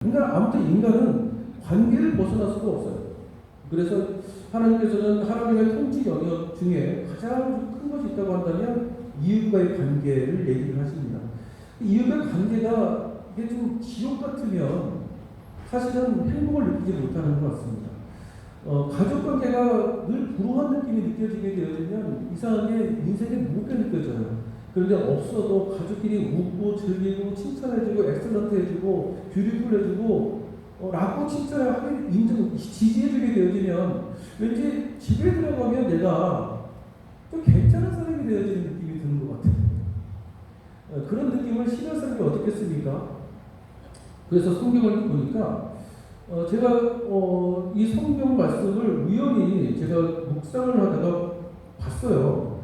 그러니까 아무튼 인간은 관계를 벗어날 수가 없어요. 그래서 하나님께서는 하나님의 통치 영역 중에 가장 큰 것이 있다고 한다면 이웃과의 관계를 얘기를 하십니다. 이웃과의 관계가 이게 좀 지옥 같으면 사실은 행복을 느끼지 못하는 것 같습니다. 가족 관계가 늘 불우한 느낌이 느껴지게 되어지면 이상하게 인생이 무겁게 느껴져요. 그런데 없어도 가족끼리 웃고 즐기고 칭찬해주고 엑셀런트 해주고 뷰티풀 해주고 라고 칭찬을 인정 지지해주게 되어지면 왠지 집에 들어가면 내가 좀 괜찮은 사람이 되어지는 느낌이 드는 것 같아요. 그런 느낌을 싫어하는 사람이 어떻겠습니까? 그래서 성경을 보니까 제가 이 성경 말씀을 우연히 제가 묵상을 하다가 봤어요.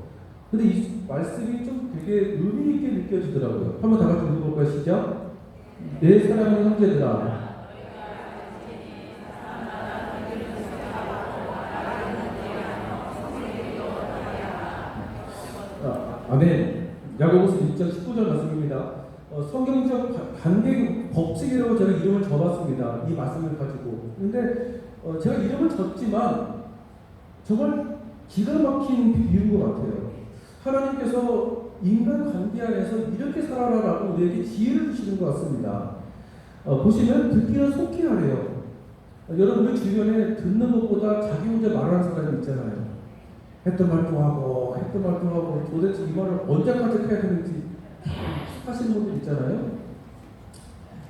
근데 이 말씀이 좀 되게 의미 있게 느껴지더라고요. 한번 다 같이 읽어볼까요? 시작. 내 사랑하는 형제들아. 아멘. 야고보서 1장 19절 말씀입니다. 성경적 관계 법칙이라고 제가 이름을 적었습니다. 이 말씀을 가지고. 근데 제가 이름을 적지만 정말 기가 막힌 비유인 것 같아요. 하나님께서 인간 관계 안에서 이렇게 살아라라고 우리에게 지혜를 주시는 것 같습니다. 보시면 듣기는 속히 하래요. 여러분 우리 주변에 듣는 것보다 자기 혼자 말하는 사람이 있잖아요. 했던 말도 하고 했던 말도 하고 도대체 이 말을 언제까지 해야 되는지 하시는 분들 있잖아요.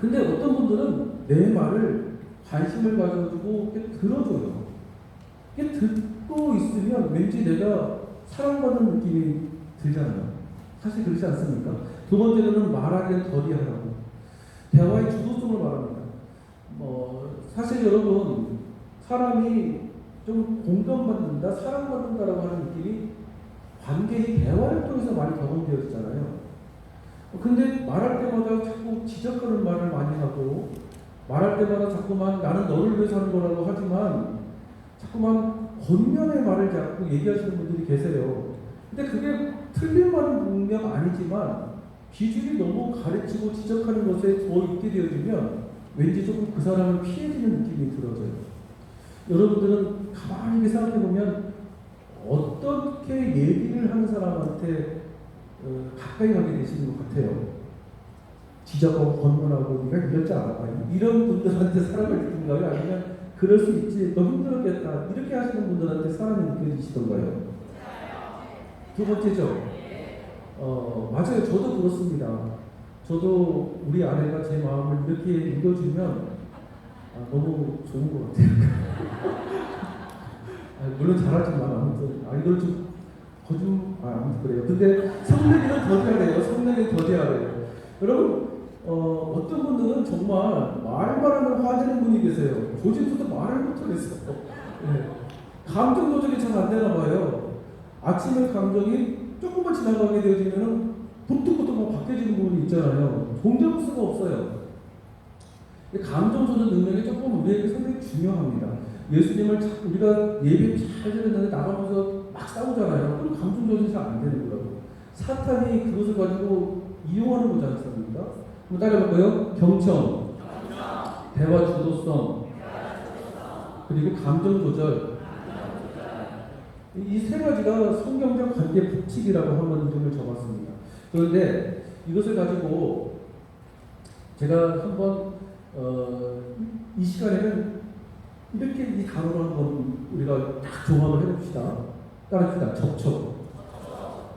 근데 어떤 분들은 내 말을 관심을 가져주고 들어줘요. 이게 듣고 있으면 왠지 내가 사랑받는 느낌이 들잖아요. 사실 그렇지 않습니까? 두 번째로는 말하기를 더디하라고 대화의 주도성을 말합니다. 사실 여러분 사람이 좀 공감받는다, 사랑받는다라고 하는 느낌이 관계의 대화를 통해서 많이 경험되어지잖아요. 근데 말할 때마다 자꾸 지적하는 말을 많이 하고 말할 때마다 자꾸만 나는 너를 위해서 하는 거라고 하지만 자꾸만 겉면의 말을 자꾸 얘기하시는 분들이 계세요. 근데 그게 틀린 말은 분명 아니지만 기준이 너무 가르치고 지적하는 것에 더 있게 되어지면 왠지 조금 그 사람을 피해지는 느낌이 들어져요. 여러분들은 가만히 생각해보면 어떻게 얘기를 하는 사람한테 가까이 가게 되시는 것 같아요. 지적하고 권면하고 네가 이럴 줄 알아. 이런 분들한테 사랑을 느끼는가요? 아니면 그럴 수 있지 너 힘들었겠다 이렇게 하시는 분들한테 사랑이 느껴지시던가요? 두 번째죠. 맞아요. 저도 그렇습니다. 저도 우리 아내가 제 마음을 이렇게 읽어주면 너무 좋은 것 같아요. 물론 잘하지만 아무튼 이걸 좀 아무튼 그래요. 근데 성내기는 더디하래요. 성내기는 더디하래요. 여러분 어떤 분들은 정말 말만 하면 화내는 분이 계세요. 조진수도 말을 못하겠어요. 네. 감정 조절이 잘 안 되나 봐요. 아침에 감정이 조금만 지나가게 되어지면 부뚜부뚜 바뀌어지는 부분이 있잖아요. 종잡을 수가 없어요. 감정 조절 능력이 조금 우리에게 상당히 중요합니다. 예수님을 우리가 예배 잘 드렸는데 나가면서 막 싸우잖아요. 그럼 감정 조절이 잘 안 되는 거라고. 사탄이 그것을 가지고 이용하는 거지 않습니까? 한번 따라해볼까요? 경청, 대화 주도성, 그리고 감정 조절. 이 세 가지가 성경적 관계 법칙이라고 한번 이름을 적었습니다. 그런데 이것을 가지고 제가 한번 이 시간에는 이렇게 이 단어로 한번 우리가 딱 종합을 해봅시다. 따라합시다. 접촉.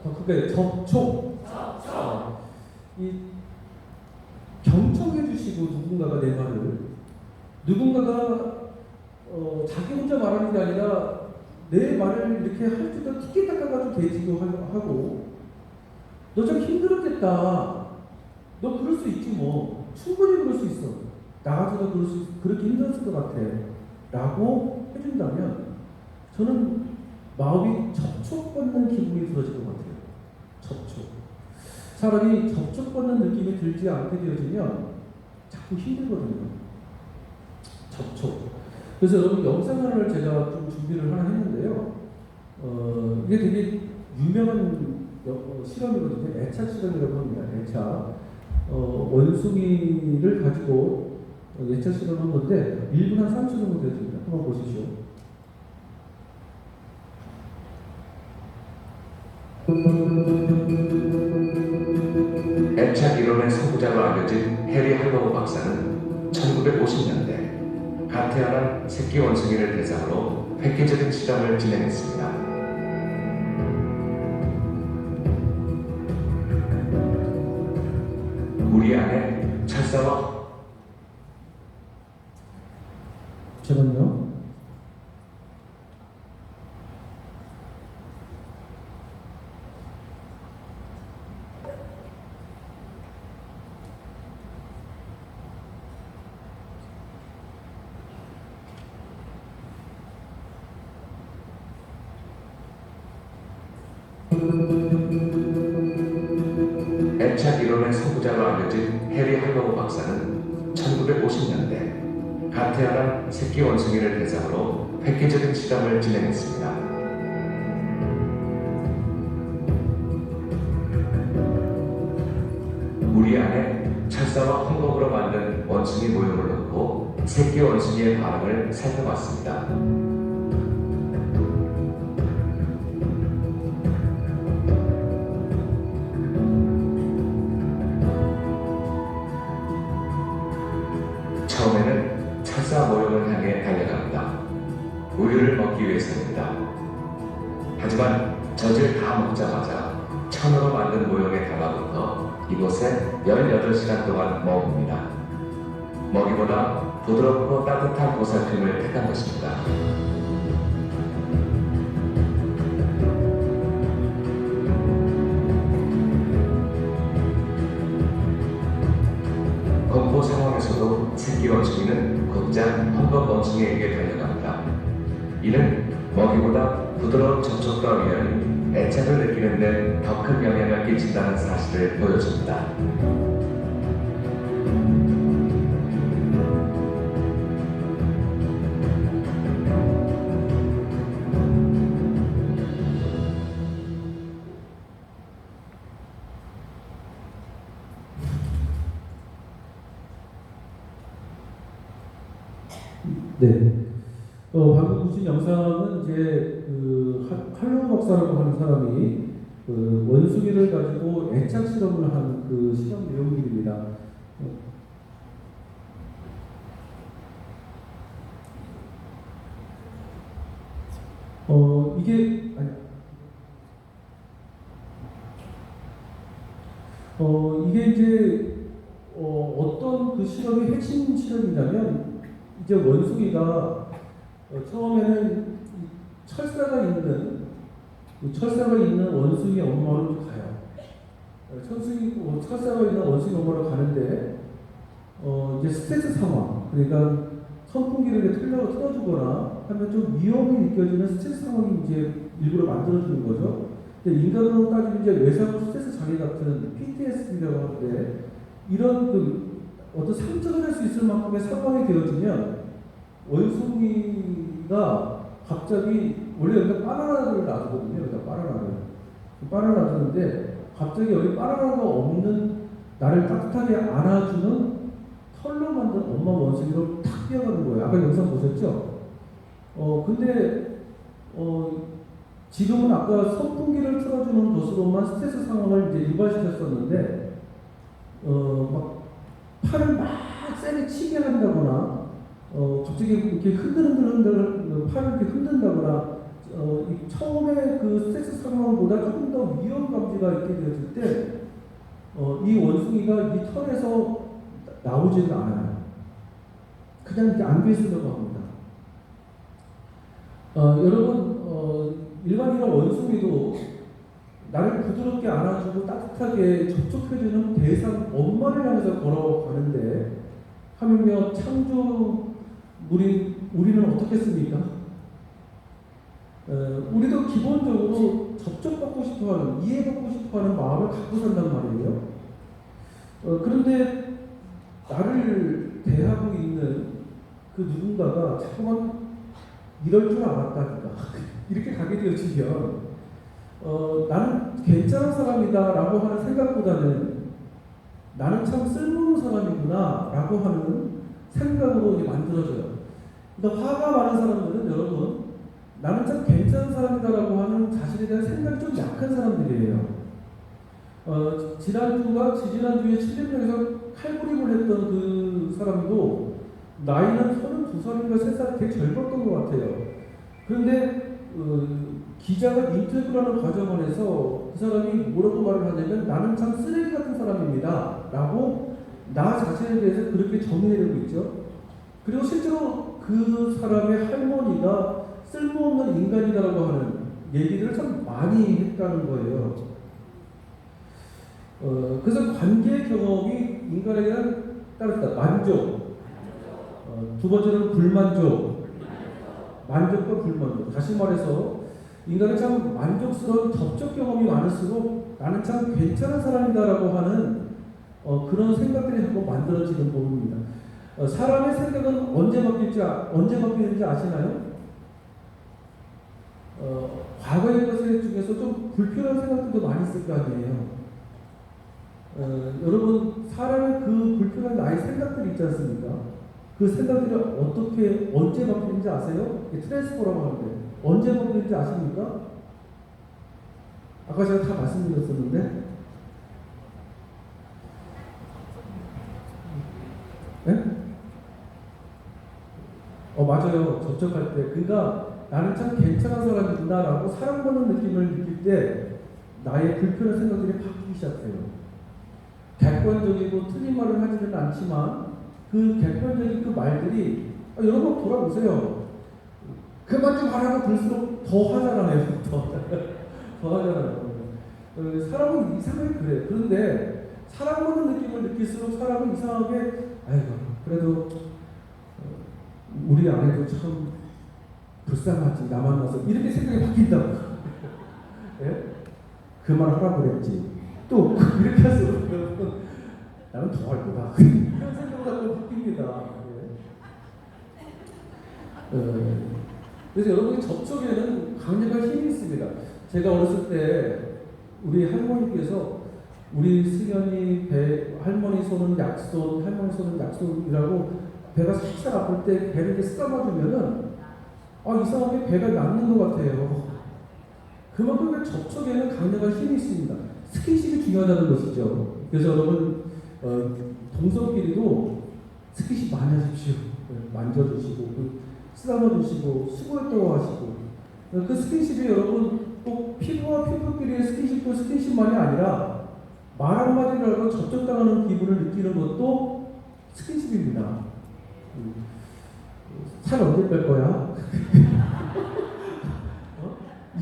더 크게 접촉. 이 경청해 주시고 누군가가 내 말을 누군가가 자기 혼자 말하는 게 아니라 내 말을 이렇게 할 줄도 티키타카가 좀 되지도 하고 너 좀 힘들었겠다. 너 그럴 수 있지 뭐. 충분히 그럴 수 있어. 나 같아도 그렇게 힘들었을 것 같아. 라고 해준다면 저는 마음이 접촉받는 기분이 들어질 것 같아요. 접촉. 사람이 접촉받는 느낌이 들지 않게 되어지면 자꾸 힘들거든요. 접촉. 그래서 여러분 영상 하나를 제가 좀 준비를 하나 했는데요. 이게 되게 유명한 실험이거든요. 애착 실험이라고 합니다. 애착. 원숭이를 가지고 예측 실험한 건데 1분 한 3초 정도 되어집니다. 한번 보십시오. 애착 이론의 선구자로 알려진 해리 할로우 박사는 1950년대 갓 태어난 새끼 원숭이를 대상으로 획기적인 실험을 진행했습니다. 우리 안에 철사와 잠깐만요. 애착 이론의 선구자로 알려진 해리 할로우 박사는 1950년대 갓 태어난 새끼 원숭이를 대상으로 획기적인 실험을 진행했습니다. 우리 안에 철사와 황금으로 만든 원숭이 모형을 넣고 새끼 원숭이의 반응을 살펴봤습니다. 처음에는 철사 모형을 향해 달려갑니다. 우유를 먹기 위해서입니다. 하지만 젖을 다 먹자마자 천으로 만든 모형에 달라붙어 이곳에 18시간 동안 머뭅니다. 먹이보다 부드럽고 따뜻한 보살핌을 택한 것입니다. 공포 상황에서도 새끼 원숭이는 곧장 황금 원숭이에게 달려갑니다. 이는 먹이보다 부드러운 접촉과 위험이 애착을 느끼는 데 더 큰 영향을 끼친다는 사실을 보여줍니다. 네. 방금 보신 영상은 이제 할로우 박사라고 하는 사람이 원숭이를 가지고 애착 실험을 한 그 실험 내용들입니다. 이게 아니, 이게 이제 어떤 그 실험의 핵심 실험이냐면 이제 원숭이가 처음에는 철사가 있는 원숭이 엄마로 가요. 철사가 있는 원숭이 엄마로 가는데 이제 스트레스 상황, 그러니까 선풍기를 이렇게 틀어주거나 하면 좀 위험이 느껴지는 스트레스 상황이 이제 일부러 만들어주는 거죠. 근데 인간으로 따지면 이제 외상 스트레스 장애 같은 PTSD라고 하는데 이런 어떤 상처가 될 수 있을 만큼의 상황이 되어지면 원숭이가 갑자기 원래 여기가 바나나를 놔두거든요. 여기다 바나나를 놔두는데 갑자기 여기 바나나가 없는 나를 따뜻하게 안아주는 털로 만든 엄마 원숭이로 탁 뛰어가는 거예요. 아까 영상 보셨죠? 근데 지금은 아까 선풍기를 틀어주는 것으로만 스트레스 상황을 이제 유발시켰었는데 막 팔을 막 세게 치게 한다거나 갑자기 이렇게 흔들 팔을 이렇게 흔든다거나 처음에 그 스트레스 상황보다 조금 더 위험 감지가 있게 되었을 때 이 원숭이가 이 털에서 나오지는 않아요. 그냥 이렇게 안겨 있으려고 합니다. 여러분 일반 이런 원숭이도 나를 부드럽게 안아주고 따뜻하게 접촉해주는 대상 엄마를 향해서 걸어가는데 하물며 우리는 어떻겠습니까? 우리도 기본적으로 접촉받고 싶어하는, 이해받고 싶어하는 마음을 갖고 산단 말이에요. 그런데 나를 대하고 있는 그 누군가가 자꾸만 이럴 줄 알았다니까 이렇게 가게 되어지면 나는 괜찮은 사람이다 라고 하는 생각보다는 나는 참 쓸모없는 사람이구나 라고 하는 생각으로 이제 만들어져요. 그러니까 화가 많은 사람들은 여러분 나는 참 괜찮은 사람이다라고 하는 자신에 대한 생각이 좀 약한 사람들이에요. 지지난주에 칠림역에서 칼부림을 했던 그 사람도 나이는 32살인가 3살 되게 젊었던 것 같아요. 그런데 기자가 인터뷰를 하는 과정 안에서 그 사람이 뭐라고 말을 하냐면 나는 참 쓰레기 같은 사람입니다 라고 나 자신에 대해서 그렇게 정의해내고 있죠. 그리고 실제로 그 사람의 할머니가 쓸모없는 인간이다라고 하는 얘기들을 참 많이 했다는 거예요. 그래서 관계 경험이 인간에게는 따르다 만족, 두 번째는 불만족, 만족과 불만족. 다시 말해서 인간은 참 만족스러운 접촉 경험이 많을수록 나는 참 괜찮은 사람이다라고 하는 그런 생각들이 자꾸 만들어지는 부분입니다. 사람의 생각은 언제 바뀌는지 아시나요? 과거의 것들 중에서 좀 불필요한 생각들도 많이 있을 거 아니에요. 여러분 사람의 그 불필요한 나의 생각들이 있지 않습니까? 그 생각들이 언제 바뀌는지 아세요? 트랜스포라고 하는데 언제 바뀌는지 아십니까? 아까 제가 다 말씀드렸었는데 네? 맞아요. 접촉할 때 그러니까 나는 참 괜찮은 사람이구나라고 사랑받는 느낌을 느낄 때 나의 불필요한 생각들이 바뀌기 시작해요. 객관적이고 틀린 말을 하지는 않지만 그 객관적인 그 말들이 여러분 돌아보세요. 그만 좀 하라고 그럴수록 더 하잖아요. 더 하잖아요. 사람은 이상하게 그래. 그런데 사랑받는 느낌을 느낄수록 사람은 이상하게 아이고 그래도 우리 아내도 참 불쌍하지 나 만나서 이렇게 생각이 바뀐다고. 예? 그 말 하라고 그랬지. 또 이렇게 할수록 나는 더 할 거다. 이런 생각으로 바뀝니다. 그래서 여러분의 접촉에는 강력한 힘이 있습니다. 제가 어렸을 때 우리 할머니께서 우리 승현이 할머니 손은 약손, 할머니 손은 약손이라고 배가 살짝 아플 때 배를 이렇게 쓰다봐주면은 이상하게 배가 낫는 것 같아요. 그만큼 그 접촉에는 강력한 힘이 있습니다. 스킨십이 중요하다는 것이죠. 그래서 여러분 동성끼리도 스킨십 많이 하십시오. 만져주시고 쓰다봐주시고 수고했다고 하시고 그 스킨십이 여러분 꼭 피부와 피부끼리의 스킨십만이 아니라 말 한마디라도 접촉당하는 기분을 느끼는 것도 스킨십입니다. 살 언제 뺄 거야?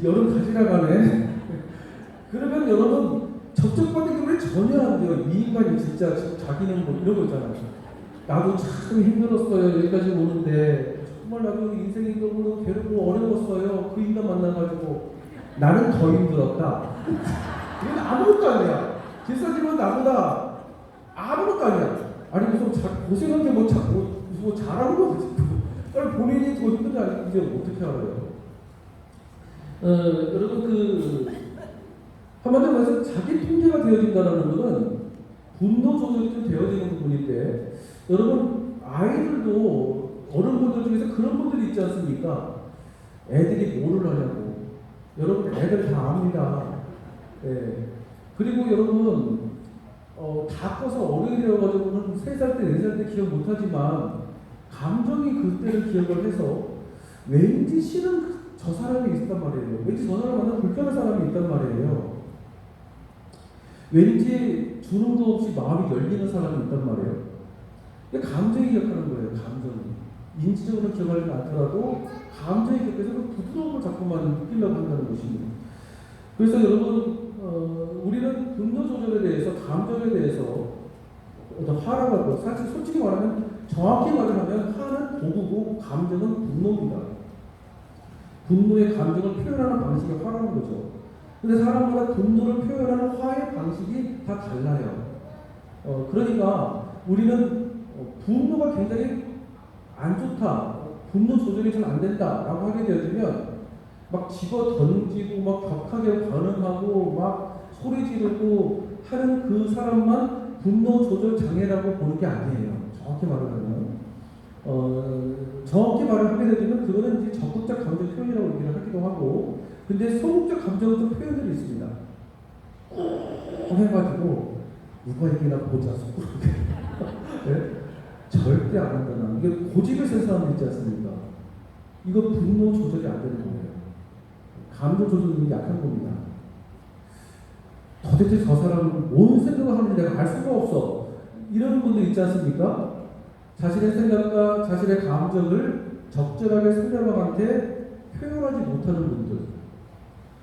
여름 가지나 가네. 그러면 여러분 접촉받는 기분이 전혀 안 돼요. 이 인간이 진짜 자기는 뭐 이런 거 있잖아요. 나도 참 힘들었어요. 여기까지 오는데 정말 나도 인생이 너무 괴롭고 어려웠어요. 그 인간 만나가지고 나는 더 힘들었다. 이건 아무것도 아니야. 길사지면 나보다 아무것도 아니야. 아니 무슨 고생한 게 뭐 잘하는 거 같지. 본인이 더 힘든지 아닌지 어떻게 알아요? 여러분 한마디로 말해서 자기 통제가 되어진다는 것은 분노 조절이 좀 되어지는 부분인데 여러분 아이들도 어른분들 중에서 그런 분들이 있지 않습니까? 애들이 뭐를 하냐고. 여러분 애들 다 압니다. 네. 그리고 여러분 다 커서 어른이 되어가지고는 3살 때 4살 때 기억 못하지만 감정이 그때를 기억을 해서 왠지 싫은 저 사람이 있단 말이에요. 왠지 저 사람 만나 불편한 사람이 있단 말이에요. 왠지 주눅도 없이 마음이 열리는 사람이 있단 말이에요. 감정이 기억하는 거예요. 감정이. 인지적으로 기억하지 않더라도 감정이 기억해서 그 부드러움을 자꾸만 느끼려고 한다는 것입니다. 그래서 여러분 우리는 분노 조절에 대해서 감정에 대해서 화라고 하고 사실 솔직히 말하면 정확히 말하면 화는 도구고 감정은 분노입니다. 분노의 감정을 표현하는 방식이 화라는 거죠. 근데 사람마다 분노를 표현하는 화의 방식이 다 달라요. 그러니까 우리는 분노가 굉장히 안 좋다, 분노 조절이 잘 안 된다라고 하게 되어지면 막 집어 던지고 막 격하게 반응하고 막 소리 지르고 하는 그 사람만 분노 조절 장애라고 보는 게 아니에요. 정확히 말하면 정확히 말을 하게 되면 그거는 이제 적극적 감정 표현이라고 얘기를 하기도 하고, 근데 소극적 감정도 표현들이 있습니다. 해가지고 누가 이기나 보자 속으로. 네? 절대 안 한다는 이게 고집을 센 사람이 있지 않습니까? 이거 분노 조절이 안 되는 거예요. 감정 조절이 약한 겁니다. 도대체 저 사람은 뭔 생각을 하는지 내가 알 수가 없어. 이런 분들 있지 않습니까? 자신의 생각과 자신의 감정을 적절하게 상대방한테 표현하지 못하는 분들.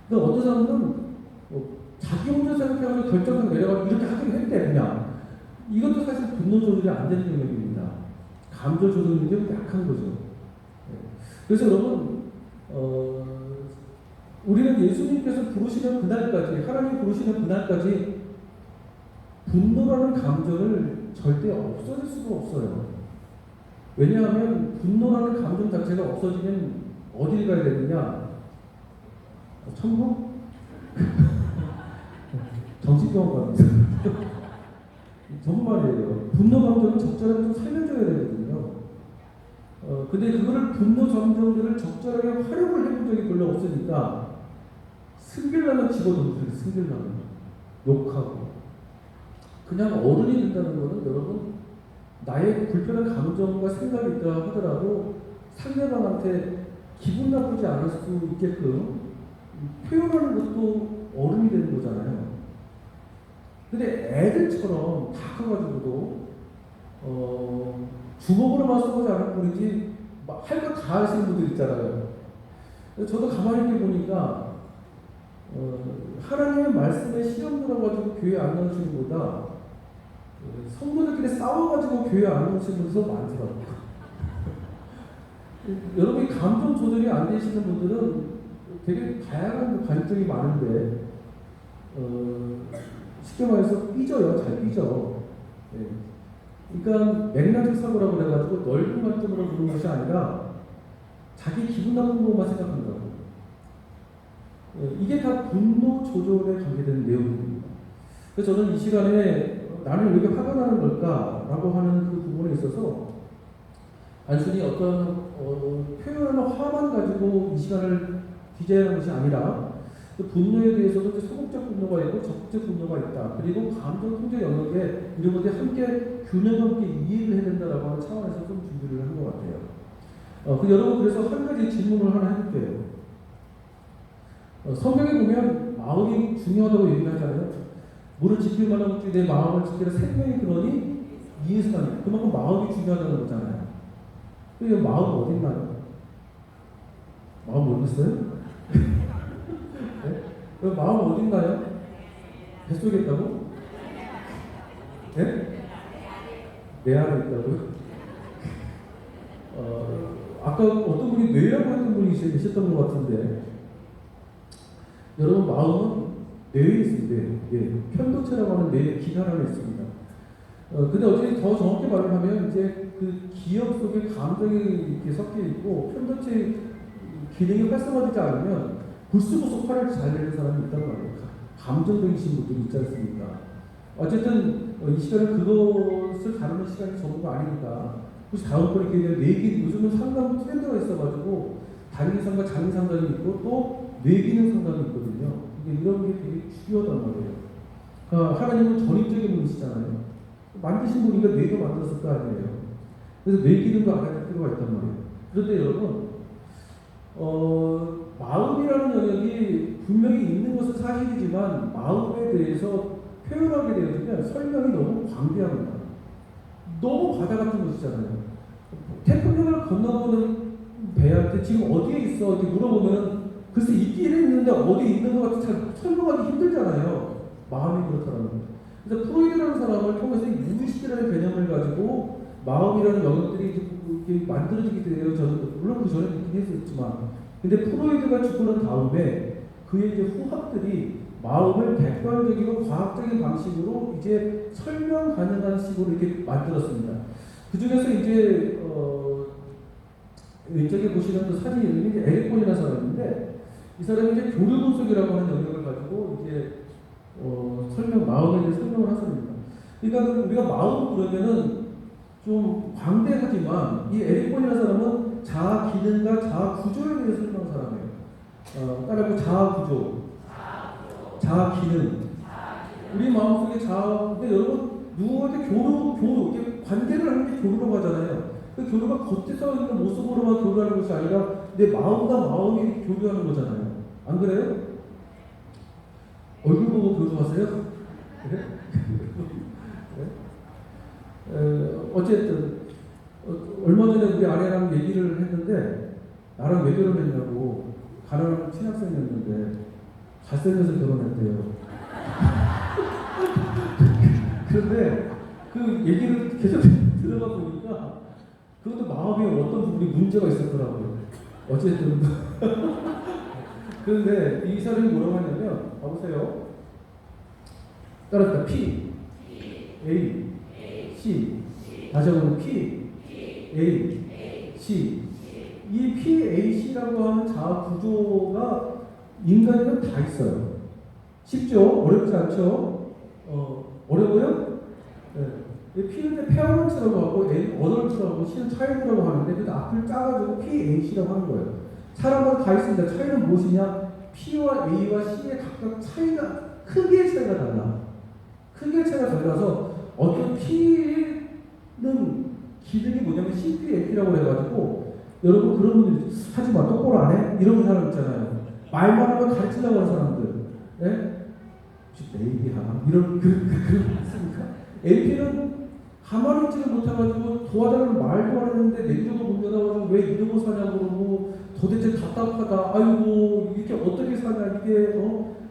근데 어떤 사람은 자기 혼자 생각해가지고 결정을 내려가지고 이렇게 하긴 했대 그냥. 이것도 사실 분노 조절이 안 되는 영역입니다. 감정 조절이 좀 약한 거죠. 그래서 여러분, 우리는 예수님께서 부르시는 그날까지, 하나님 부르시는 그날까지 분노라는 감정을 절대 없어질 수가 없어요. 왜냐하면 분노라는 감정 자체가 없어지면 어딜 가야 되느냐? 천국? 정신병원 가는 정말이에요. 분노 감정은 적절하게 좀 살려줘야 되거든요. 근데 그거를 분노 감정들을 적절하게 활용을 해본 적이 별로 없으니까 승질나면 집어던져요. 승질나면 욕하고 그냥 어른이 된다는 것은 여러분 나의 불편한 감정과 생각이 있다 하더라도 상대방한테 기분 나쁘지 않을 수 있게끔 표현하는 것도 어른이 되는 거잖아요. 근데 애들처럼 다 커가지고도 주먹으로만 쏘지 않을 뿐이지 할 거 다 하시는 분들 있잖아요. 저도 가만히 이렇게 보니까 하나님의 말씀에 시험 들어가지고 교회 안 나오시는 것보다 성도들끼리 싸워가지고 교회 안 나오시는 분들 더 많더라고요. 여러분이 감정 조절이 안 되시는 분들은 되게 다양한 관점이 많은데 쉽게 말해서 삐져요. 잘 삐져. 네. 그러니까 맥락적 사고라고 그래가지고 넓은 관점으로 보는 것이 아니라 자기 기분 나쁜 것만 생각한다고. 이게 다 분노 조절에 관계되는 내용입니다. 그래서 저는 이 시간에 나는 왜 이렇게 화가 나는 걸까라고 하는 그 부분에 있어서 단순히 어떤 표현이나 화만 가지고 이 시간을 기재하는 것이 아니라 그 분노에 대해서도 소극적 분노가 있고 적극적 분노가 있다. 그리고 감정 통제 영역에 이런 것들이 함께 균형 있게 이해를 해야 된다라고 하는 차원에서 좀 준비를 한 것 같아요. 여러분 그래서 한 가지 질문을 하나 해볼게요. 성경에 보면 마음이 중요하다고 얘기를 하잖아요. 물을 지킬 만한 것들이 내 마음을 지키라 생명이 그러니 이해서 하니 그만큼 마음이 중요하다는 거잖아요. 근데 마음 어디 있나요? 마음 모르겠어요? 네? 마음 어디 있나요? 뱃속에 있다고? 네? 내 안에 있다고요? 아까 어떤 분이 뇌라고 했던 분이 계셨던 것 같은데 여러분 마음은 뇌에 있습니다. 예, 편도체라고 하는 뇌의 기관 안에 있습니다. 근데 어떻게 더 정확히 말을 하면 이제 그 기억 속에 감정이 이렇게 섞여 있고 편도체 기능이 활성화되지 않으면 불쑥불쑥 화를 잘 내는 사람이 있단 말이에요. 감정적이신 분들이 있지 않습니까? 어쨌든 이 시간은 그것을 다루는 시간이 전부가 아니니까 혹시 다음번에 기회에 뇌기 요즘은 상담 트렌드가 있어가지고 단기 상담, 장기 상담이 있고 또 뇌기능 상담이 있거든요. 이게 이런 게 되게 중요하단 말이에요. 그러니까 하나님은 전인적인 분이시잖아요. 만드신 분이니까 뇌도 만들었을 거 아니에요. 그래서 뇌기능도 알아야 될 필요가 있단 말이에요. 그런데 여러분 마음이라는 영역이 분명히 있는 것은 사실이지만 마음에 대해서 표현하게 되면 설명이 너무 광대합니다. 너무 바다 같은 것이잖아요. 태평양을 건너보는 배한테 지금 어디에 있어? 이렇게 물어보면 글쎄 있기는 있는데 어디에 있는 것 같이 잘 설명하기 힘들잖아요. 마음이 그렇다는 거예요. 그래서 프로이드라는 사람을 통해서 무의식이라는 개념을 가지고 마음이라는 영역들이 이렇게 만들어지게 돼요. 저는 물론 그 전에 있긴 했었지만 근데 프로이드가 죽고 난 다음에 그의 이제 후학들이 마음을 객관적이고 과학적인 방식으로 이제 설명 가능한 식으로 이렇게 만들었습니다. 그 중에서 이제 왼쪽에 보시는 그 사진 이름이 에릭 본이라는 사람인데 이 사람이 이제 교류 분석이라고 하는 영역을 가지고 이제 마음에 대해 설명을 하십니다. 그러니까 우리가 마음 그러면은 좀 광대하지만 이 에릭 본이라는 사람은 자아 기능과 자아 구조에 대해서 설명한 사람이에요. 따라서 자아 구조, 자아 기능. 우리 마음속에 자아. 근데 여러분 누구한테 교류 이렇게 관계를 하는 게 교류라고 하잖아요. 그 교류가 겉에서 있는 모습으로만 교류하는 것이 아니라 내 마음과 마음이 교류하는 거잖아요. 안 그래요? 얼굴 보고 교류하세요? 그래? 어쨌든 얼마 전에 우리 아내랑 얘기를 했는데 나랑 왜 결혼했냐고. 가난한 신학생이었는데 잘생겨서 결혼했대요. 그런데 그 얘기를 계속 들어가 보니까 그것도 마음에 어떤 부분이 문제가 있었더라고요. 어쨌든 그런데 이 사람이 뭐라고 하냐면 봐보세요. 따라합시다. P, A, C. 다시 한번 P, A, C. 이 P, A, C라고 하는 자아 구조가 인간에는 다 있어요. 쉽죠? 어렵지 않죠? 어려워요? 네. P는 페어런츠라고 하고 어덜트라고 하고 C는 차일드라고 하는데 그 앞을 짜가지고 P, A, C라고 하는 거예요. 사람마다 다 있습니다. 차이는 무엇이냐? P와 A와 C의 각각 차이가 크기의 차이가 달라. 크기의 차이가 달라서 어떤 P는 기능이 뭐냐면 CPAP라고 해가지고 여러분 그런 분들 하지마 똑바로 안 해? 이런 사람 있잖아요. 말만 하면 가르치려고 하는 사람들. 네? AP야 이런 그런 있습니까? AP는 가만히 있지를 못해가지고 도와달라는 말도 안 했는데 냉정을 못 내다가지고 왜 이러고 사냐고 그러고 도대체 답답하다. 아이고 이렇게 어떻게 사냐 이게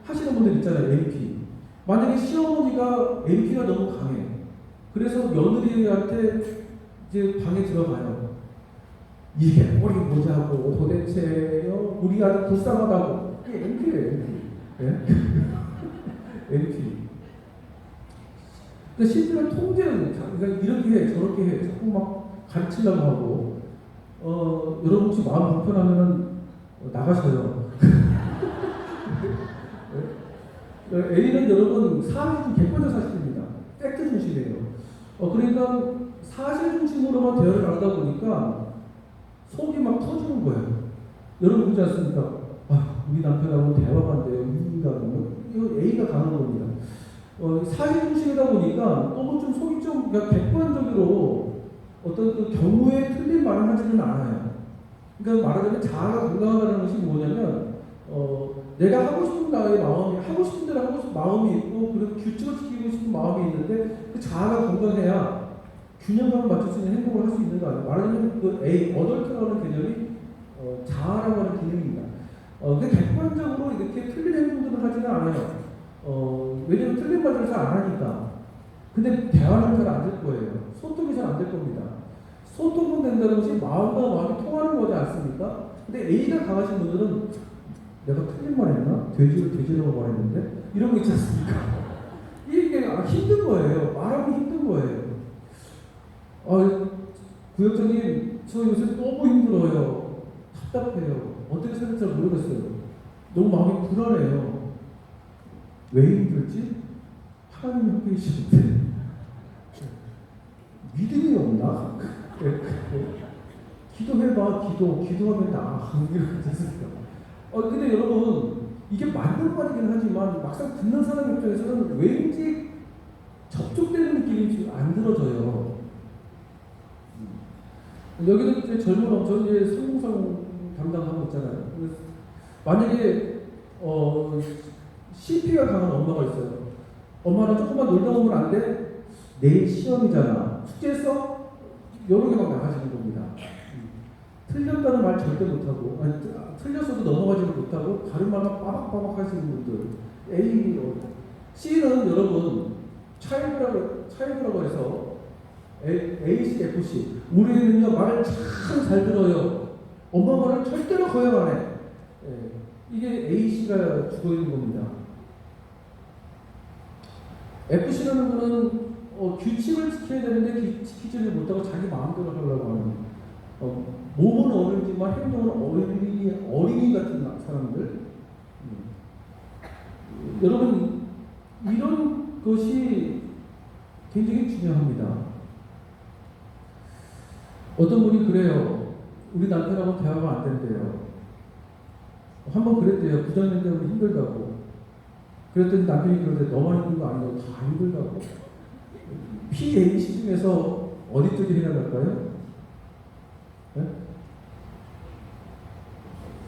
하시는 분들 있잖아요. AP. 만약에 시어머니가 AP가 너무 강해. 그래서 며느리한테 이제 방에 들어가요. 이게 머리 뭐냐고 도대체 우리 아주 불쌍하다고. 이게 AP예요. MP. 네? MP. 그러니까 실제로 통제는 그러니까 이렇게 해 저렇게 해 자꾸 막 가르치려고 하고 여러분 혹시 마음 불편하면은 나가셔요. A는 여러분 사실 객관적 사실입니다. 팩트 중심이에요. 그러니까 사실 중심으로만 대화를 나누다 보니까 속이 막 터지는 거예요. 여러분 그렇지 않습니까? 우리 남편하고 대화가 안 돼요. 이 인간은 이거 A가 강한 겁니다. 사실 중심이다 보니까 또 좀 속이 좀 그러니까 객관적으로 어떤 그 경우에 틀린 말을 하지는 않아요. 그러니까 말하자면 자아가 건강하다는 것이 뭐냐면 내가 하고 싶은 나의 마음이 하고 싶은 대로 하고 싶은 마음이 있고 그리고 규칙을 지키고 싶은 마음이 있는데 그 자아가 건강해야 균형감을 맞출 수 있는 행동을 할 수 있는 거 아니에요. 말하자면 그 A, 어덜트라는 개념이 자아라고 하는 기능입니다. 근데 객관적으로 이렇게 틀린 행동들을 하지는 않아요. 왜냐면 틀린 말을 잘 안 하니까. 근데 대화는 잘 안 될 거예요. 소통이 잘 안 될 겁니다. 소통은 된다는 것이 마음과 마음이 통하는 거지 않습니까? 근데 A가 강하신 분들은 내가 틀린 말 했나? 돼지를 돼지라고 말했는데? 이런 거 있지 않습니까? 이게 힘든 거예요. 말하기 힘든 거예요. 구역장님, 저 요새 너무 힘들어요. 답답해요. 어떻게 살지 잘 모르겠어요. 너무 마음이 불안해요. 왜 힘들지? 하나님 함께 계시는데 믿음이 없나? 기도해봐. 기도하면 나. 이렇게 됐습니다. 근데 여러분 이게 맞는 말이긴 하지만 막상 듣는 사람 입장에서는 왠지 접촉되는 느낌이 안 들어져요. 여기는 이제 젊은 엄청 이제 성공상 담당하고 있잖아요. 만약에 CP가 강한 엄마가 있어요. 엄마는 조금만 놀다 오면 안 돼? 내일 시험이잖아. 숙제했어? 여러 개 막 나가시는 겁니다. 틀렸다는 말 절대 못하고, 틀렸어도 넘어가지를 못하고, 다른 말만 빠박빠박 하시는 분들. A로. C는 여러분, 차일드라고 해서, AC, FC. 우리는요, 말을 참 잘 들어요. 엄마 말을 절대로 거역 안 해. 이게 AC가 죽어 있는 겁니다. FC라는 거는 규칙을 지켜야 되는데 지키지를 못하고 자기 마음대로 하려고 하는 몸은 어른이지만 행동은 어린이 같은 사람들. 여러분 이런 것이 굉장히 중요합니다. 어떤 분이 그래요. 우리 남편하고 대화가 안 된대요. 한번 그랬대요. 부장님 때문에 힘들다고. 그랬더니 남편이 그러는데 너만 힘든 거 아니고 다 힘들다고. PAC 중에서 어디 쪽이 해당할까요? 네?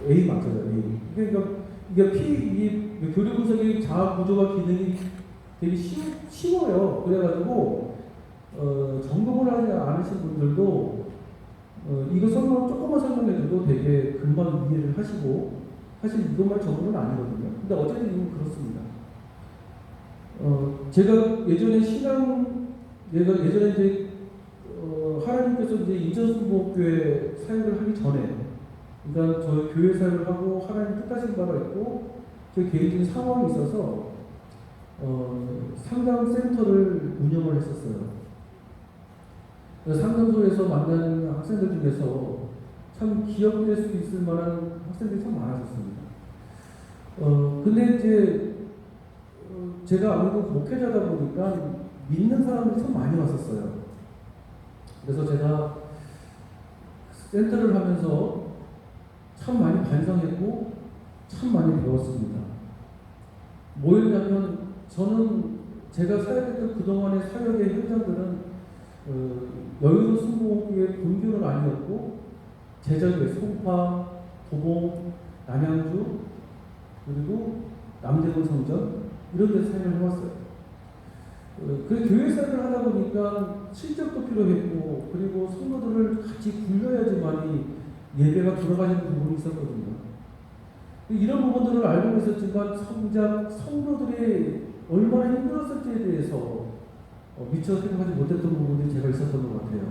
A 맞아요. A. 그러니까 이게 이 교류 분석의 자아 구조와 기능이 되게 쉬워요. 그래가지고 전공을 하지 않으신 분들도 이거 조금만 설명해줘도 되게 금방 이해를 하시고 사실 이것만 전공은 아니거든요. 근데 어쨌든 이건 그렇습니다. 제가 예전에 예전에 이제 하나님께서 이제 인천순복교회 사역을 하기 전에, 그러니까 저 교회 사역을 하고 하나님 뜻하신 바가 있고 제 개인적인 상황이 있어서 상담센터를 운영을 했었어요. 상담소에서 만나는 학생들 중에서 참 기억될 수 있을 만한 학생들이 참 많았었습니다. 근데 이제 제가 아무래도 목회자다 보니까 믿는 사람들이 참 많이 왔었어요. 그래서 제가 센터를 하면서 참 많이 반성했고 참 많이 배웠습니다. 뭐였냐면 저는 제가 사역했던 그동안의 사역의 현장들은 여의도 순복음교회 본교는 아니었고 제자교회 송파, 도봉, 남양주 그리고 남대문 성전 이런 데서 사역을 해왔어요. 그 교회 사역을 하다 보니까 실적도 필요했고 그리고 성도들을 같이 굴려야지만이 예배가 돌아가는 부분이 있었거든요. 이런 부분들을 알고 있었지만 성장 성도들이 얼마나 힘들었을지에 대해서 미처 생각하지 못했던 부분들이 제가 있었던 것 같아요.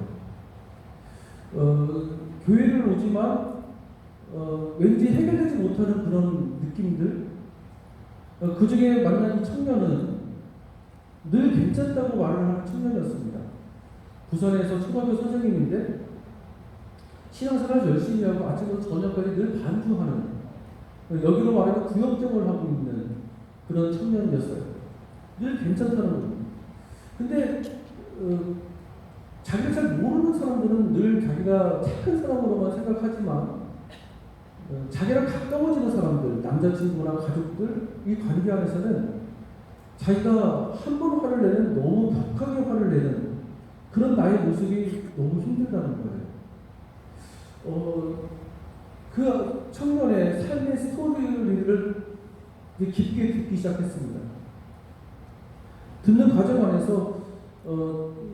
교회를 오지만 왠지 해결되지 못하는 그런 느낌들, 그 중에 만난 청년은 늘 괜찮다고 말을 하는 청년이었습니다. 부산에서 초등학교 선생님인데 신앙생활 열심히 하고 아침부터 저녁까지 늘 반주하는, 여기로 말하면 구역정을 하고 있는 그런 청년이었어요. 늘 괜찮다는 거예요. 근데 자기를 잘 모르는 사람들은 늘 자기가 착한 사람으로만 생각하지만 자기랑 가까워지는 사람들, 남자친구나 가족들 이 관계 안에서는 자기가 한 번 화를 내는, 너무 격하게 화를 내는 그런 나의 모습이 너무 힘들다는 거예요. 그 청년의 삶의 스토리를 깊게 듣기 시작했습니다. 듣는 과정 안에서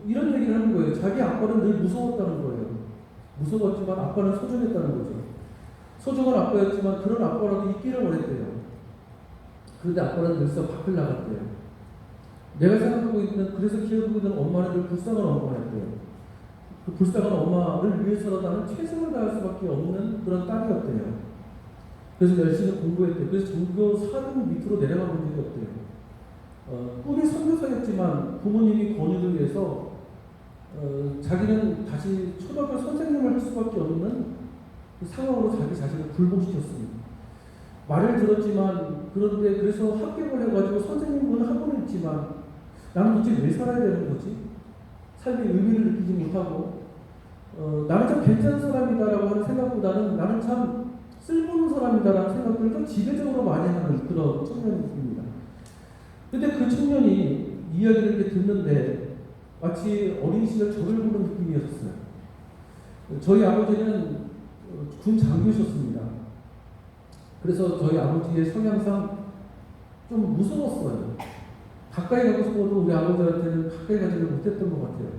이런 얘기를 하는 거예요. 자기 아빠는 늘 무서웠다는 거예요. 무서웠지만 아빠는 소중했다는 거죠. 소중한 아빠였지만 그런 아빠라도 있기를 원했대요. 그런데 아빠는 늘상 밖을 나갔대요. 내가 생각하고 있는, 그래서 기억하고 있는 엄마는 늘 불쌍한 엄마였대요. 그 불쌍한 엄마를 위해서라도 나는 최선을 다할 수밖에 없는 그런 딸이었대요. 그래서 열심히 공부했대요. 그래서 전교 4등 밑으로 내려가 본 적이 없대요. 꿈이 선교사였지만 부모님이 권유를 위해서 자기는 다시 초등학교 선생님을 할 수밖에 없는 그 상황으로 자기 자신을 굴복시켰습니다. 말을 들었지만 그런데 그래서 합격을 해가지고 선생님은 학원을 있지만 나는 도대체 왜 살아야 되는 거지? 삶의 의미를 느끼지 못하고 나는 참 괜찮은 사람이다라고 하는 생각보다는 나는 참 쓸모없는 사람이다라는 생각들을 좀 지배적으로 많이 하는 그런 청년입니다. 근데 그 청년이 이야기를 이렇게 듣는데 마치 어린 시절 저를 보는 느낌이었어요. 저희 아버지는 군 장교셨습니다. 그래서 저희 아버지의 성향상 좀 무서웠어요. 가까이 가고 싶어도 우리 아버지한테는 가까이 가지를 못했던 것 같아요.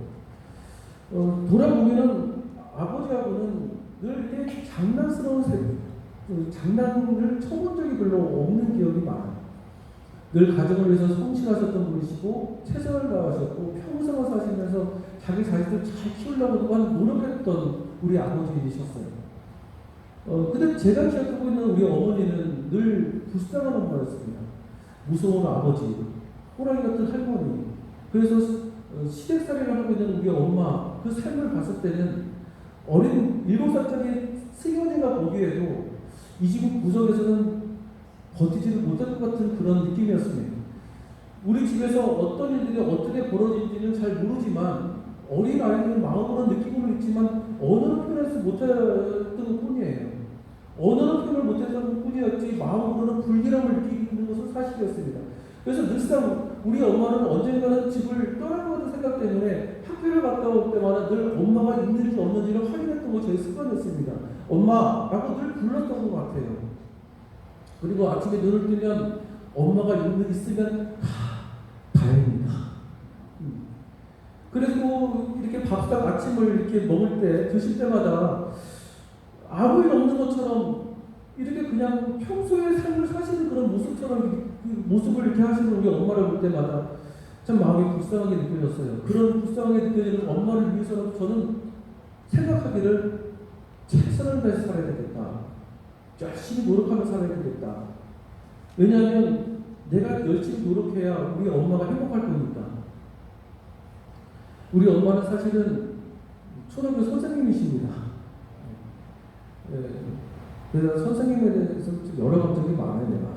돌아보면은 아버지하고는 늘 이렇게 장난스러운 장난을 쳐본 적이 별로 없는 기억이 많아요. 늘 가정을 위해서 성실하셨던 분이시고 최선을 다하셨고 평생을 사시면서 자기 자식들 잘 키우려고만 노력했던 우리 아버지이셨어요. 근데 제가 기억하고 있는 우리 어머니는 늘 불쌍한 엄마였습니다. 무서운 아버지, 호랑이 같은 할머니. 그래서 시댁살이를 하고 있는 우리 엄마, 그 삶을 봤을 때는 어린 7살짜리 승현이가 보기에도 이 집 구석에서는 버티지를 못할 것 같은 그런 느낌이었습니다. 우리 집에서 어떤 일들이 어떻게 벌어질지는 잘 모르지만 어린 아이들은 마음으로 느끼고는 있지만 언어로 표현해서 못했던 뿐이에요. 언어로 표현을 못했던 뿐이었지 마음으로는 불길함을 느끼는 것은 사실이었습니다. 그래서 늘상 우리 엄마는 언젠가는 집을 떠날 것 같은 생각 때문에 학교를 갔다 올 때마다 늘 엄마가 있는지 없는지를 확인했던 거 제 습관이었습니다. 엄마라고 늘 불렀던 것 같아요. 그리고 아침에 눈을 뜨면 엄마가 있으면 다행입니다. 그리고 이렇게 밥상 아침을 이렇게 먹을 때 드실 때마다 아무 일 없는 것처럼 이렇게 그냥 평소의 삶을 사시는 그런 모습처럼 그 모습을 이렇게 하시는 우리 엄마를 볼 때마다 참 마음이 불쌍하게 느껴졌어요. 그런 불쌍하게 느껴지는 엄마를 위해서라도 저는 생각하기를 최선을 다해서 살아야 되겠다. 열심히 노력하며 살아야 되겠다. 왜냐하면 내가 열심히 노력해야 우리 엄마가 행복할 거니까. 우리 엄마는 사실은 초등학교 선생님이십니다. 네. 그래서 선생님에 대해서 여러 감정이 많아요, 내가.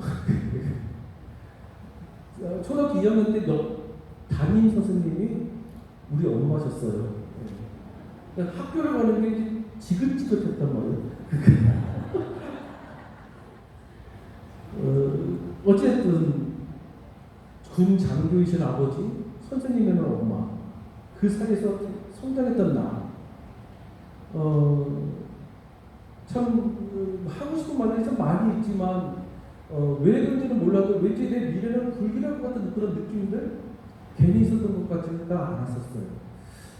초등학교 2학년 때 담임 선생님이 우리 엄마셨어요. 네. 학교를 가는 게 지긋지긋했단 말이에요. 어쨌든 군 장교이신 아버지, 선생님이면 엄마, 그 사이에서 성장했던 나, 참 하고 싶은 말이 참 많이 있지만 왜 그런지는 몰라도 왠지 내 미래는 불길할 것 같은 그런 느낌들 괜히 있었던 것 같지가 않았었어요.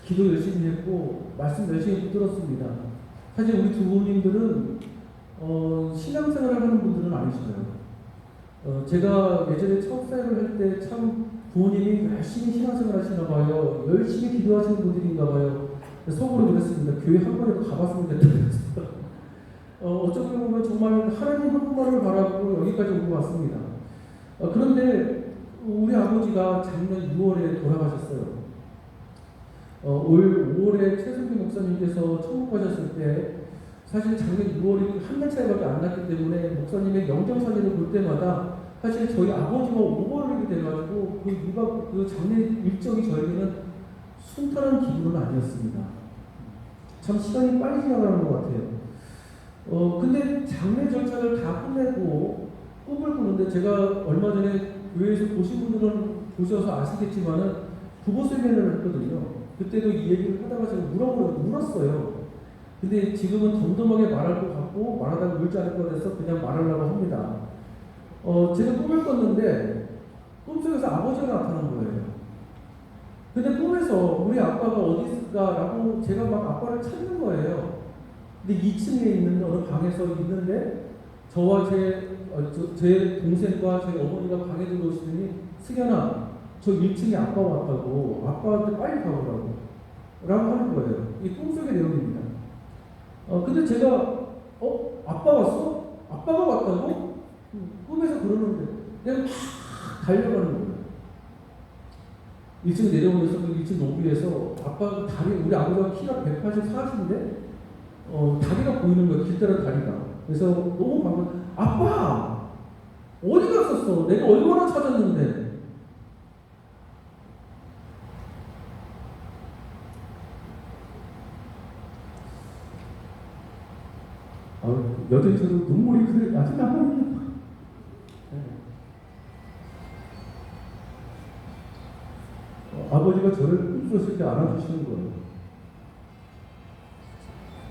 기도 열심히 했고 말씀 열심히 붙들었습니다. 사실 우리 두 부모님들은 신앙생활을 하는 분들은 아니시고요. 제가 예전에 첫사역을 할 때 참 부모님이 열심히 신앙생활 하시나 봐요. 열심히 기도하시는 분들인가 봐요. 속으로 그랬습니다. 교회 한 번에도 가봤으면 됐다. 어쩌고 보면 정말 하나님 한 분만을 바라고 여기까지 온 것 같습니다. 그런데 우리 아버지가 작년 6월에 돌아가셨어요. 올 5월에 최승규 목사님께서 천국 가셨을 때 사실 작년 6월이 한 달 차이밖에 안 났기 때문에 목사님의 영정사진을 볼 때마다 사실 저희 아버지가 오버랩이 돼가지고 그 장례 일정이 저에게는 순탄한 기분은 아니었습니다. 참 시간이 빨리 지나가는 것 같아요. 근데 장례 절차를 다 끝내고 꿈을 꾸는데 제가 얼마 전에 교회에서 보신 분들은 보셔서 아시겠지만은 부부 세미나를 했거든요. 그때도 이 얘기를 하다가 제가 물었어요. 근데 지금은 덤덤하게 말할 것 같고 말하다가 울지 않을 것 같아서 그냥 말하려고 합니다. 제가 꿈을 꿨는데 꿈속에서 아버지가 나타난 거예요. 근데 꿈에서 우리 아빠가 어디 있을까라고 제가 막 아빠를 찾는 거예요. 근데 2층에 있는 어느 방에서 있는데 저와 제 동생과 제 어머니가 방에 들어오시더니 승현아 저 1층에 아빠 왔다고 아빠한테 빨리 가보라고 라고 하는 거예요. 이 꿈속의 내용입니다. 근데 제가 아빠 왔어? 아빠가 왔다고? 꿈에서 그러는데 내가 막 달려가는 거예요. 1층 내려오면서 그 1층 로비에서 아빠 다리 우리 아버지가 키가 184인데 다리가 보이는 거예요. 길다란 다리가. 그래서 너무 반가워. 아빠 어디 갔었어? 내가 얼마나 찾았는데. 여전히 저도 눈물이 그래 아직 남아있는 아버지가 저를 꿈속에 안아주시는 거예요.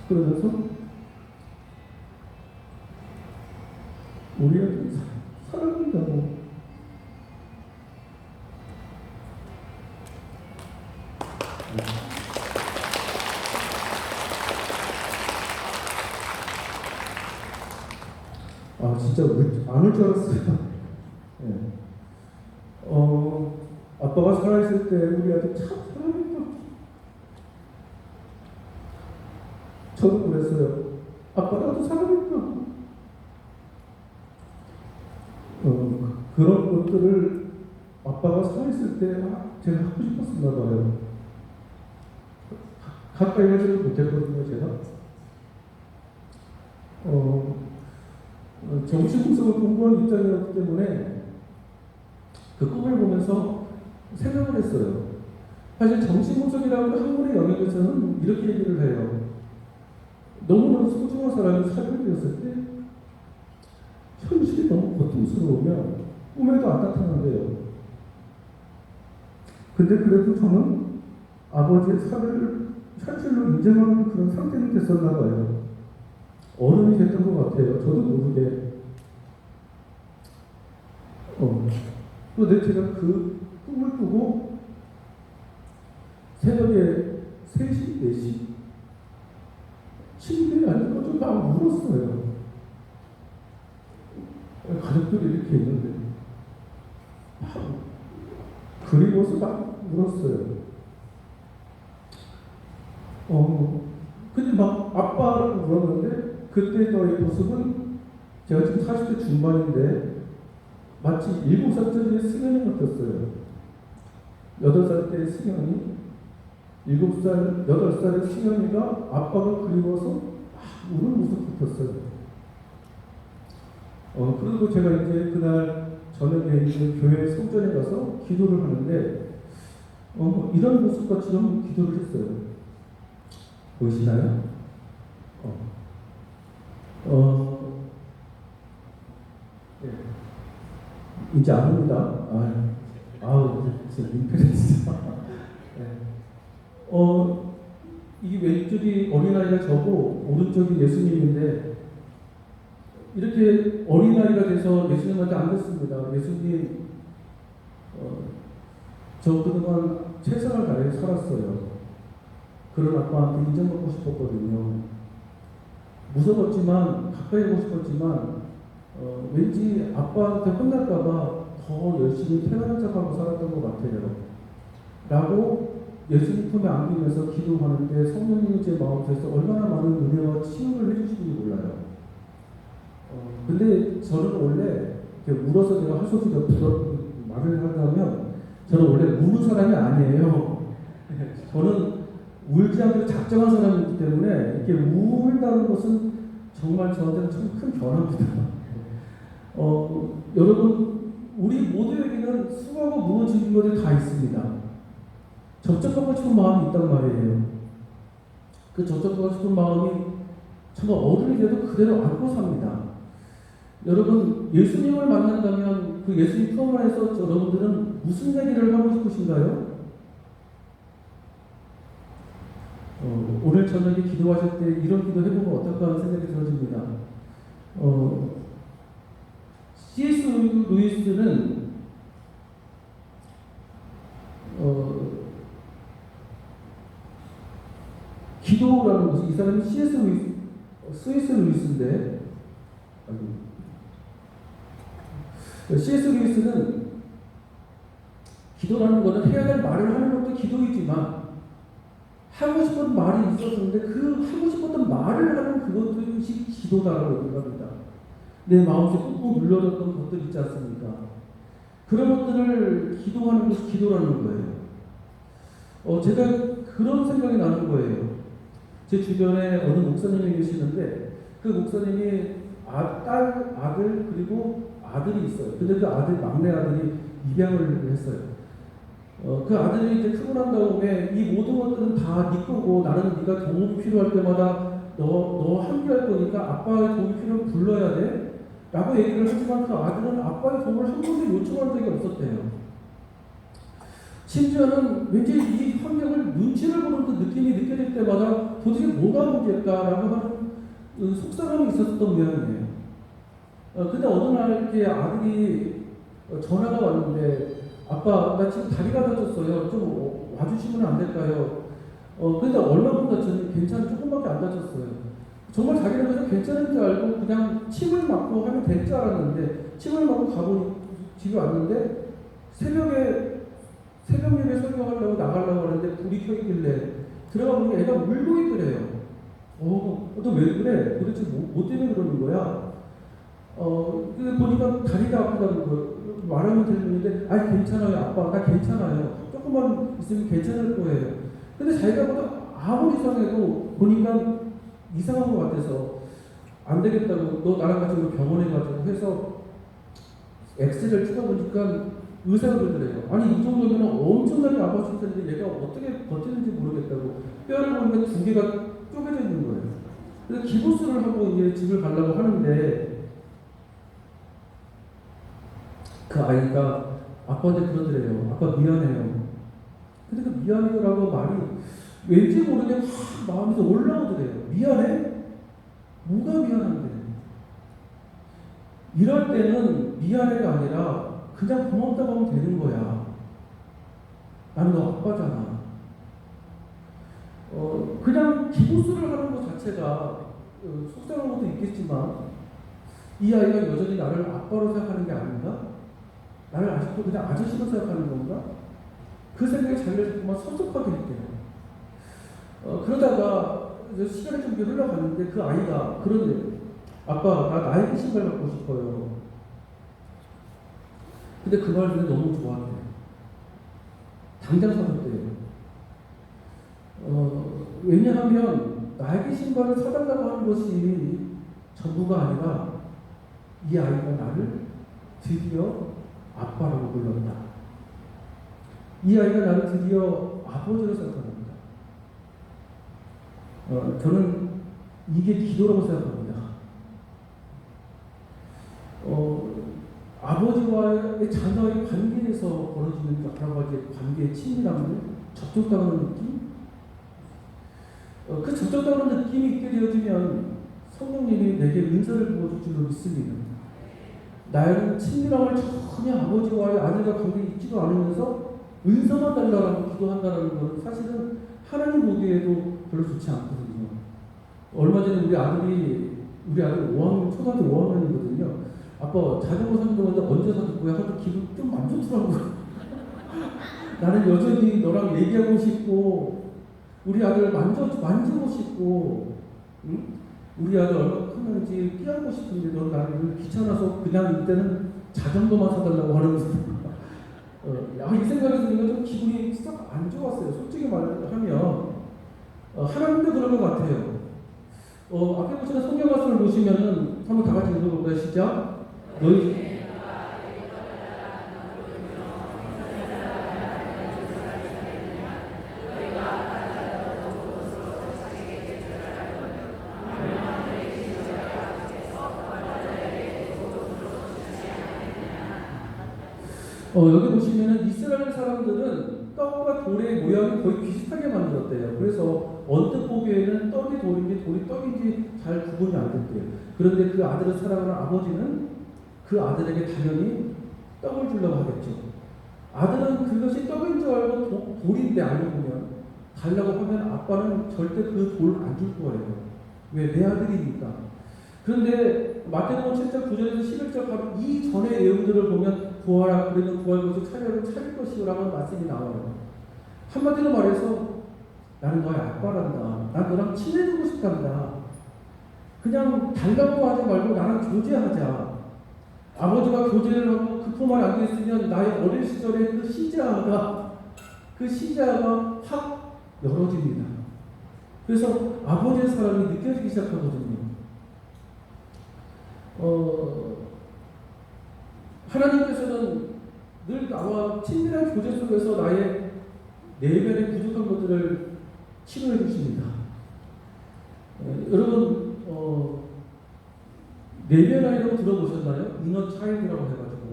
그러면서 우리 아들 사랑한다고 진짜 안 올 줄 알았어요. 네. 아빠가 살아있을 때 우리 아들 참 사랑했다. 저도 그랬어요. 아빠 나도 사랑했다. 그런 것들을 아빠가 살아있을 때 제가 하고 싶었었나 봐요. 가까이 가지를 못했거든요, 제가. 정치분석을 공부하는 입장이었기 때문에 그 꿈을 보면서 생각을 했어요. 사실 정치분석이라고 학문의 영역에서는 이렇게 얘기를 해요. 너무나 소중한 사람이 살해되었을 때 현실이 너무 고통스러우면 꿈에도 안 나타난대요. 근데 그래도 저는 아버지의 살해를 현실로 인정하는 그런 상태는 됐었나 봐요. 어른이 됐던 것 같아요. 저도 모르게. 그런데 제가 그 꿈을 꾸고 새벽에 3시, 4시 침대에 앉아서 좀 막 울었어요. 가족들이 이렇게 있는데 그리고서 막 울었어요. 근데 막 아빠라고 울었는데 그때 너의 모습은 제가 지금 40대 중반인데 마치 7살짜리 승현이 같았어요. 8살 때 승현이 7살, 8살의 승현이가 아빠가 그리워서 막 우는 모습 같았어요. 그리고 제가 이제 그날 저녁에 이제 교회 성전에 가서 기도를 하는데 이런 모습같이 기도를 했어요. 보이시나요? 네. 이제 안 옵니다. 진짜 민폐네 진짜. 네. 이게 왼쪽이 어린아이가 저고 오른쪽이 예수님인데 이렇게 어린아이가 돼서 예수님한테 안 됐습니다. 예수님, 저 그동안 최선을 다해 살았어요. 그런 아빠한테 인정받고 싶었거든요. 무서웠지만, 가까이 오고 싶었지만, 왠지 아빠한테 혼날까봐 더 열심히 편안한 척하고 살았던 것 같아요. 라고 예수님 품에 안기면서 기도하는데 성령님이 제 마음속에서 얼마나 많은 은혜와 치유를 해주시는지 몰라요. 근데 저는 원래 울어서 내가 할 수 없이 말을 하자면 저는 원래 우는 사람이 아니에요. 저는 울지 않고 작정한 사람이기 때문에 이렇게 울다는 것은 정말 저한테는 참 큰 변화입니다. 여러분 우리 모두에게는 수고하고 무너지는 것들이 다 있습니다. 적적하고 싶은 마음이 있단 말이에요. 그 적적하고 싶은 마음이 정말 어른이 돼도 그대로 안고 삽니다. 여러분 예수님을 만난다면 그 예수님 품 안에서 여러분들은 무슨 얘기를 하고 싶으신가요? 오늘 저녁에 기도하실 때 이런 기도 해보면 어떨까 하는 생각이 들어집니다. C.S. 루이스는 기도라는 것이 이 사람이 C.S. 루이스인데 C.S. 루이스는 기도라는 것은 해야 될 말을 하는 것도 기도이지만 하고 싶은 말이 있었는데 그 하고 싶었던 말을 하는 그것들이 기도다라고 생각합니다. 내 마음속에 꾹꾹 눌러졌던 것들 있지 않습니까? 그런 것들을 기도하는 것이 기도라는 거예요. 제가 그런 생각이 나는 거예요. 제 주변에 어느 목사님이 계시는데 그 목사님이 딸, 아들 그리고 아들이 있어요. 근데 그 막내 아들이 입양을 했어요. 그 아들이 이제 크고 난 다음에 이 모든 것들은 다 네 거고 나는 네가 도움이 필요할 때마다 너 함께할 거니까 아빠의 도움이 필요하면 불러야 돼 라고 얘기를 하지만 그 아들은 아빠의 도움을 한 번도 요청한 적이 없었대요. 심지어는 왠지 이 환경을 눈치를 보는 그 느낌이 느껴질 때마다 도대체 뭐가 문제일까라고 하는 속상함이 있었던 모양이에요. 근데 어느 날 이렇게 아들이 전화가 왔는데 아빠 나 지금 다리가 다쳤어요. 좀 와주시면 안 될까요? 근데 얼마큼 다쳤는지 괜찮아 조금밖에 안 다쳤어요. 정말 자기는 그래서 괜찮은 줄 알고 그냥 침을 맞고 하면 될 줄 알았는데 침을 맞고 가보니 집에 왔는데 새벽 예배 설교하려고 나가려고 하는데 불이 켜있길래 들어가 보니 애가 울고 있더래요. 너 왜 그래? 도대체 뭐 때문에 그러는 거야? 보니까 다리가 아프다는 거 말하면 들리는데 아니 괜찮아요 아빠 나 괜찮아요 조금만 있으면 괜찮을 거예요. 근데 자기가 보다 아무리 이상해도 보니까 이상한 것 같아서 안 되겠다고 너 나랑 같이 병원에 가자고 해서 엑스레이를 찍어보니까 의사가 그러더래요. 아니 이 정도면 엄청나게 아팠을 텐데 얘가 어떻게 버티는지 모르겠다고 뼈를 보니까 2개가 쪼개져 있는 거예요. 그래서 기부스를 하고 이제 집을 가려고 하는데 그 아이가 아빠한테 그러더래요. 아빠 미안해요. 근데 그 미안해요라고 말이 왠지 모르게 확 마음에서 올라오더래요. 미안해? 뭐가 미안한데? 이럴 때는 미안해가 아니라 그냥 고맙다고 하면 되는 거야. 나는 너 아빠잖아. 그냥 기부스를 하는 것 자체가 속상한 것도 있겠지만 이 아이가 여전히 나를 아빠로 생각하는 게 아닌가? 나를 아직도 그냥 아저씨로 생각하는 건가? 그 생각이 자기를 자꾸만 섭섭하게 했대요. 그러다가 이제 시간이 좀 흘러갔는데 그 아이가 그러네요. 아빠, 나 나이키 신발 갖고 싶어요. 근데 그 말을 너무 좋아한대요. 당장 사줬대요. 왜냐하면 나이키 신발을 사달라고 하는 것이 전부가 아니라 이 아이가 나를 드디어 아빠라고 불렀다. 이 아이가 나를 드디어 아버지로 생각합니다. 저는 이게 기도라고 생각합니다. 아버지와의 자녀의 관계에서 벌어지는 여러 가지 관계의 친밀함을 접촉당하는 느낌? 그 접촉당하는 느낌이 있게 되어지면 성령님이 내게 은사를 부어줄 줄로 믿습니다. 나에는 친밀함을 전혀 아버지와의 아들과 관계에 있지도 않으면서 은사만 달라고 기도한다는 것은 사실은 하나님 보기에도 별로 좋지 않거든요. 얼마 전에 우리 아들 5학년, 초등학교 5학년이거든요. 아빠 자전거 산다고 했는데 언제 사줄 거야? 하도 기분 좀 안 좋더라고요. 나는 여전히 너랑 얘기하고 싶고 우리 아들 만지고 싶고 응? 우리 아들 얼마나 컸는지 끼안고 싶은데 너 나를 귀찮아서 그냥 이때는 자전거만 사달라고 하는 거죠. 이 생각이 드니까 좀 기분이 썩 안 좋았어요. 솔직히 말하면 하나님도 그런 것 같아요. 앞에 보시는 성경 말씀을 보시면은 한번 다 같이 읽어볼까요? 시작. 너희 여기 보시면은 이스라엘 사람들은 떡과 돌의 모양이 거의 비슷하게 만들었대요. 그래서 언뜻 보기에는 떡이 돌인지 돌이 떡인지 잘 구분이 안 됐대요. 그런데 그 아들을 사랑하는 아버지는 그 아들에게 당연히 떡을 주려고 하겠죠. 아들은 그것이 떡인 줄 알고 돌인데 알고 보면 달라고 하면 아빠는 절대 그 돌 안 줄 거예요. 왜? 내 아들이니까. 그런데 마태복음 7장 9절에서 11절 바로 이 전의 내용들을 보면 구하라 그러면 구할 것을 차릴 것이라는 말씀이 나와요. 한마디로 말해서 나는 너의 아빠란다. 난 너랑 친해지고 싶단다. 그냥 달라고 하지 말고 나랑 교제하자. 아버지가 교제를 하고 그 품 안에 앉아 있으면 나의 어릴 시절의 그 시자가 확 열어집니다. 그래서 아버지의 사랑이 느껴지기 시작하거든요. 하나님께서는 늘 나와 친밀한 교제 속에서 나의 내면의 부족한 것들을 치료해 주십니다. 여러분 내면 아이라고 들어보셨나요? 이너 차일드라고 해가지고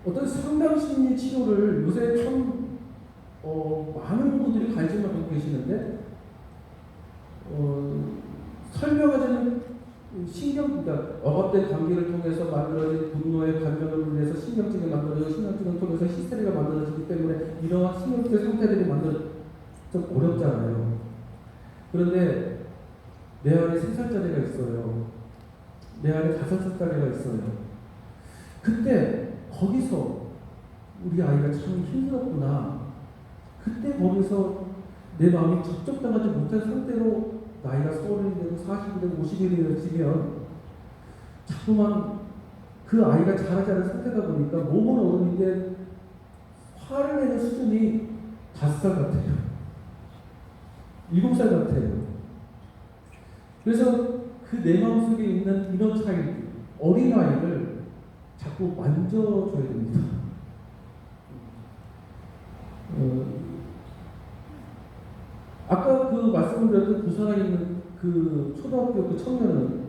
어떤 상담심리 치료를 요새 참 많은 분들이 관심을 갖고 계시는데 설명하자면 그러니까 억압된 관계를 통해서 만들어진 분노의 감정을 인해서 신경증이 만들어지고 신경증을 통해서 히스테리가 만들어지기 때문에 이러한 신경증 상태들이 좀 어렵잖아요. 그런데 내 안에 3살짜리가 있어요. 내 안에 5살짜리가 있어요. 그때 거기서 우리 아이가 참 힘들었구나. 그때 거기서 내 마음이 접촉당하지 못한 상태로 나이가 30이 되고 40이 되고 50이 되어지면 자꾸만 그 아이가 자라지 않은 상태다 보니까 몸은 어른인데 화를 내는 수준이 5살 같아요. 7살 같아요. 그래서 그 내 마음속에 있는 이너 차일드, 어린아이를 자꾸 만져줘야 됩니다. 아까 그 말씀을 드렸던 부산에 있는 그 초등학교 그 청년은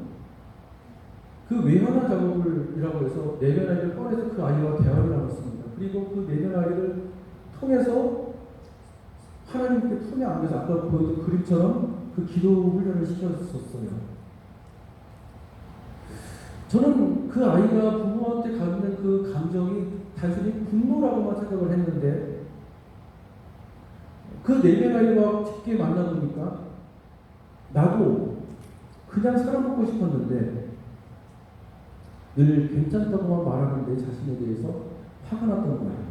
그 외면화 작업을이라고 해서 내면 아이를 꺼내서 그 아이와 대화를 나눴습니다. 그리고 그 내면 아이를 통해서 하나님께 품에 안겨서 아까 보여준 그림처럼 그 기도 훈련을 시켰었어요. 저는 그 아이가 부모한테 갖는 그 감정이 단순히 분노라고만 생각을 했는데 그 내면 아이와 깊게 만나보니까 나도 그냥 살아먹고 싶었는데 늘 괜찮다고만 말하는 내 자신에 대해서 화가 났던 거예요.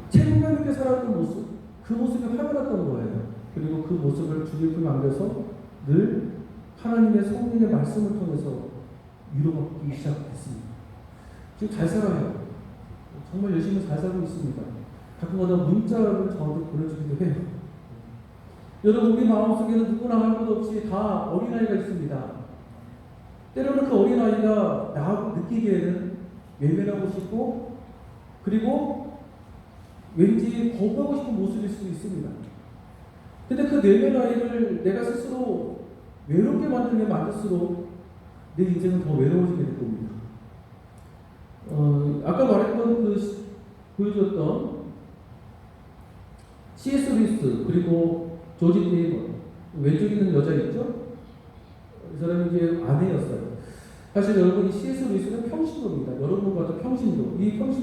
책임감 있게 살았던 모습, 그 모습이 화가 났던 거예요. 그리고 그 모습을 주님 품에 안겨서 늘 하나님의 성령의 말씀을 통해서 위로받기 시작했습니다. 지금 잘 살아요. 정말 열심히 잘 살고 있습니다. 가끔가다 문자를 저한테 보내주기도 해요. 여러분, 우리 마음속에는 누구나 할 것 없이 다 어린아이가 있습니다. 때로는 그 어린아이가 나 느끼기에는 외면하고 싶고 그리고 왠지 거부하고 싶은 모습일 수도 있습니다. 근데 그 내면아이를 내가 스스로 외롭게 만들면 만들수록 내 인생은 더 외로워지게 될 겁니다. 아까 말했던 보여줬던 C.S. 루이스 그리고 조지 네이버 왼쪽에 있는 여자 있죠? 이 사람이 이제 아내였어요. 사실 여러분 이 C.S. 루이스는 평신도입니다. 여러분과도 평신도. 이 평신